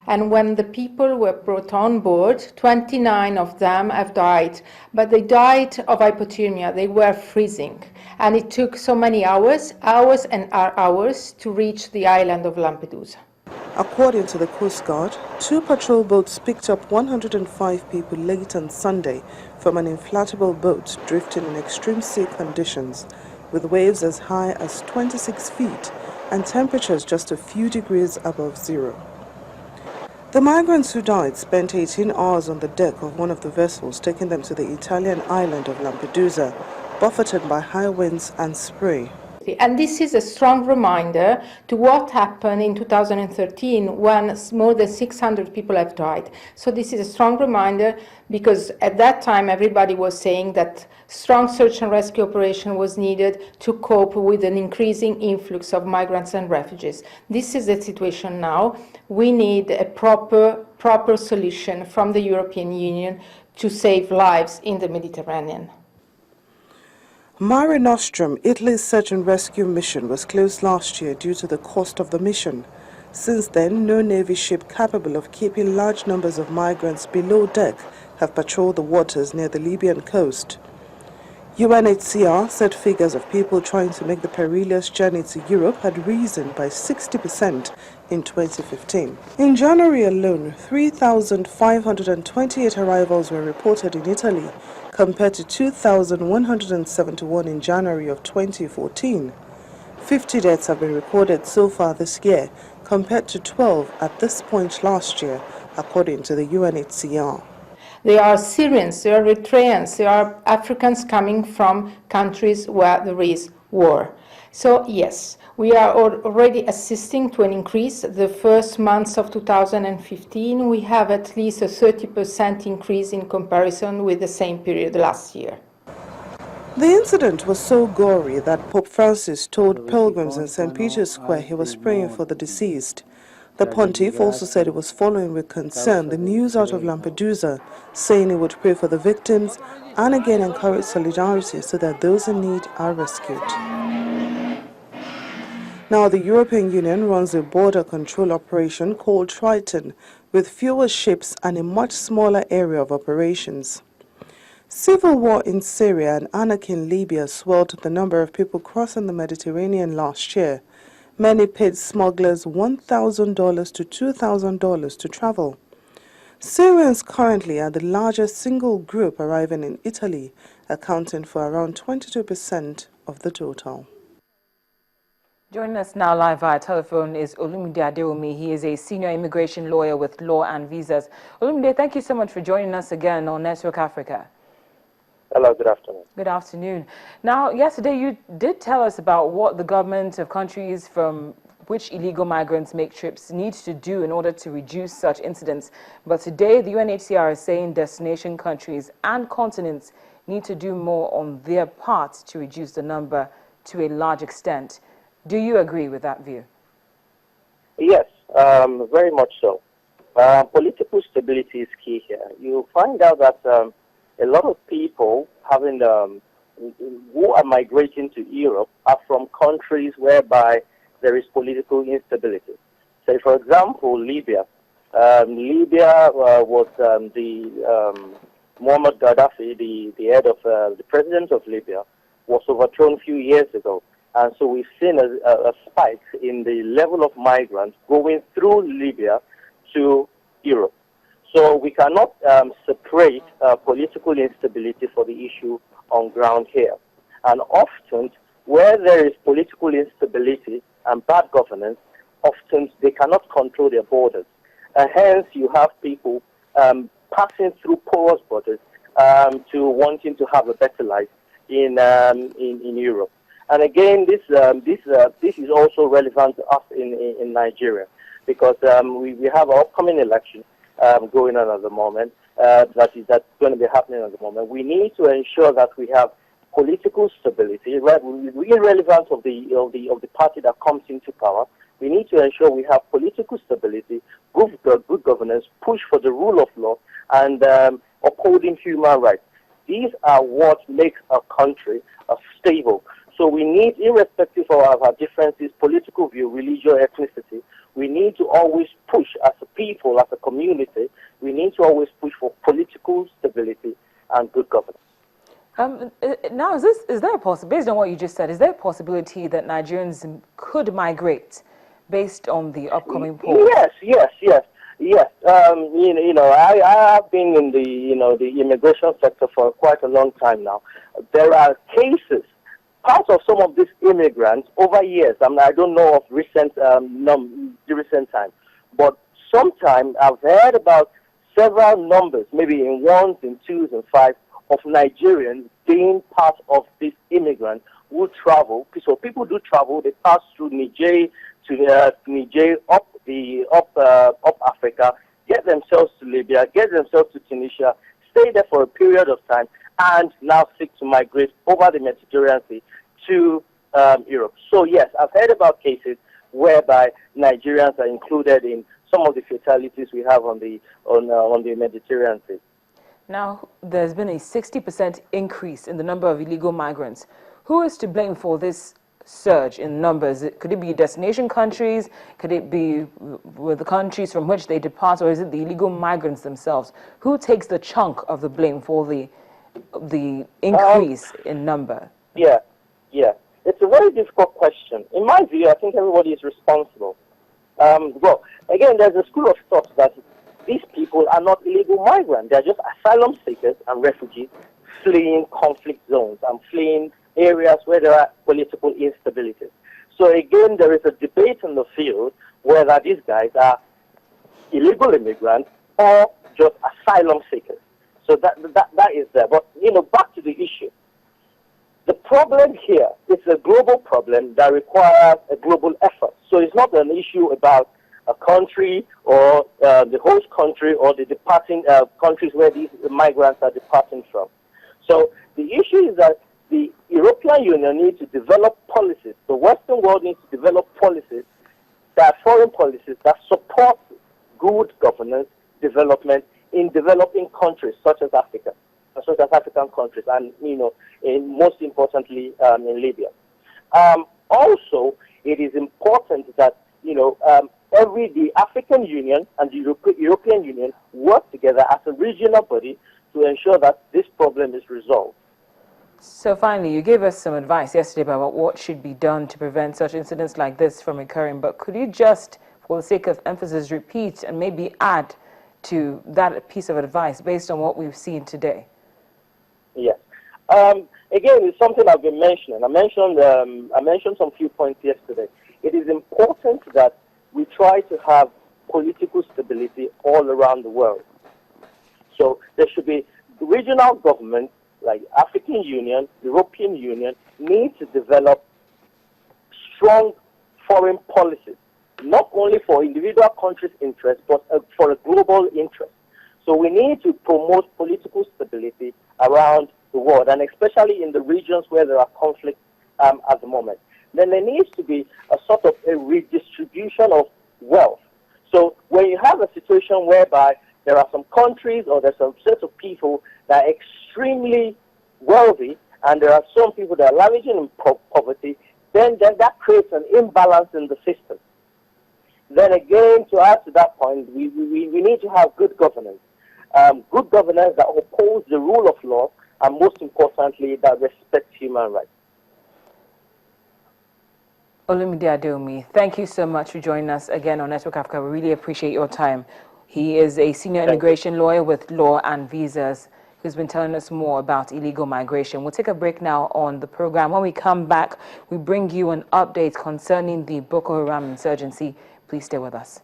And when the people were brought on board, 29 of them have died, but they died of hypothermia. They were freezing. And it took so many hours and hours to reach the island of Lampedusa. According to the Coast Guard, 2 patrol boats picked up 105 people late on Sunday from an inflatable boat drifting in extreme sea conditions, with waves as high as 26 feet and temperatures just a few degrees above zero. The migrants who died spent 18 hours on the deck of one of the vessels taking them to the Italian island of Lampedusa, buffeted by high winds and spray. And this is a strong reminder to what happened in 2013 when more than 600 people have died. So this is a strong reminder because at that time everybody was saying that strong search and rescue operation was needed to cope with an increasing influx of migrants and refugees. This is the situation now. We need a proper solution from the European Union to save lives in the Mediterranean. Mare Nostrum, Italy's search and rescue mission, was closed last year due to the cost of the mission. Since then, no Navy ship capable of keeping large numbers of migrants below deck have patrolled the waters near the Libyan coast. UNHCR said figures of people trying to make the perilous journey to Europe had risen by 60% in 2015. In January alone, 3,528 arrivals were reported in Italy, compared to 2,171 in January of 2014. 50 deaths have been recorded so far this year, compared to 12 at this point last year, according to the UNHCR. There are Syrians, there are Eritreans, there are Africans coming from countries where there is war. So yes, we are already assisting to an increase. The first months of 2015, we have at least a 30% increase in comparison with the same period last year. The incident was so gory that Pope Francis told pilgrims in St. Peter's Square he was praying for the deceased. The pontiff also said he was following with concern the news out of Lampedusa, saying he would pray for the victims and again encourage solidarity so that those in need are rescued. Now, the European Union runs a border control operation called Triton, with fewer ships and a much smaller area of operations. Civil war in Syria and anarchy in Libya swelled the number of people crossing the Mediterranean last year. Many paid smugglers $1,000 to $2,000 to travel. Syrians currently are the largest single group arriving in Italy, accounting for around 22% of the total. Joining us now live via telephone is Olumide Adeomi. He is a senior immigration lawyer with Law and Visas. Olumide, thank you so much for joining us again on Network Africa. Hello, good afternoon. Good afternoon. Now, yesterday you did tell us about what the government of countries from which illegal migrants make trips need to do in order to reduce such incidents. But today, the UNHCR is saying destination countries and continents need to do more on their part to reduce the number to a large extent. Do you agree with that view? Yes, very much so. Political stability is key here. You find out that a lot of people who are migrating to Europe are from countries whereby there is political instability. Say, for example, Libya. Libya was Muammar Gaddafi, the head of the president of Libya, was overthrown a few years ago. And so we've seen a spike in the level of migrants going through Libya to Europe. So we cannot separate political instability for the issue on ground here. And often, where there is political instability and bad governance, often they cannot control their borders. Hence, you have people passing through porous borders to wanting to have a better life in Europe. And again, this is also relevant to us in Nigeria, because we have our upcoming election going on at the moment. That's going to be happening at the moment. We need to ensure that we have political stability, right? Irrelevant of the party that comes into power. We need to ensure we have political stability, good governance, push for the rule of law, and upholding human rights. These are what makes a country stable. So we need, irrespective of our differences, political view, religion, ethnicity, we need to always push as a people, as a community, we need to always push for political stability and good governance. Now, is there a possibility, based on what you just said, is there a possibility that Nigerians could migrate based on the upcoming polls? Yes. I have been in the immigration sector for quite a long time now. There are cases, part of some of these immigrants over years. I don't know of recent time, but sometimes I've heard about several numbers, maybe in ones, in twos, and fives, of Nigerians being part of these immigrants who travel. So people do travel. They pass through Niger to Niger up Africa, get themselves to Libya, get themselves to Tunisia, stay there for a period of time, and now seek to migrate over the Mediterranean Sea to Europe. So yes, I've heard about cases whereby Nigerians are included in some of the fatalities we have on the Mediterranean Sea. Now, there's been a 60% increase in the number of illegal migrants. Who is to blame for this surge in numbers? Could it be destination countries? Could it be with the countries from which they depart, or is it the illegal migrants themselves? Who takes the chunk of the blame for the increase in number? Yeah. It's a very difficult question. In my view, I think everybody is responsible. Well, again, there's a school of thought that these people are not illegal migrants. They're just asylum seekers and refugees fleeing conflict zones and fleeing areas where there are political instabilities. So again, there is a debate in the field whether these guys are illegal immigrants or just asylum seekers. So that is there. But, back to the issue. The problem here is a global problem that requires a global effort. So it's not an issue about a country or the host country or the departing countries where these migrants are departing from. So the issue is that the European Union needs to develop policies. The Western world needs to develop policies, foreign policies that support good governance development in developing countries such as Africa, such as African countries, and most importantly in Libya. Also, it is important that the African Union and the European Union work together as a regional body to ensure that this problem is resolved. So finally, you gave us some advice yesterday about what should be done to prevent such incidents like this from occurring, but could you just, for the sake of emphasis, repeat and maybe add to that piece of advice based on what we've seen today? Yes. Again, it's something I've been mentioning. I mentioned some few points yesterday. It is important that we try to have political stability all around the world. So there should be regional governments like African Union, European Union, need to develop strong foreign policies, not only for individual countries' interests, but for a global interest. So we need to promote political stability around the world, and especially in the regions where there are conflicts at the moment. Then there needs to be a sort of a redistribution of wealth. So when you have a situation whereby there are some countries or there's some sets of people that are extremely wealthy and there are some people that are languishing in poverty, then that creates an imbalance in the system. Then again, to add to that point, we need to have good governance. Good governance that upholds the rule of law and most importantly, that respects human rights. Olumide Adeomi, thank you so much for joining us again on Network Africa. We really appreciate your time. He is a senior immigration lawyer with Law and Visas who's been telling us more about illegal migration. We'll take a break now on the program. When we come back, we bring you an update concerning the Boko Haram insurgency. Please stay with us.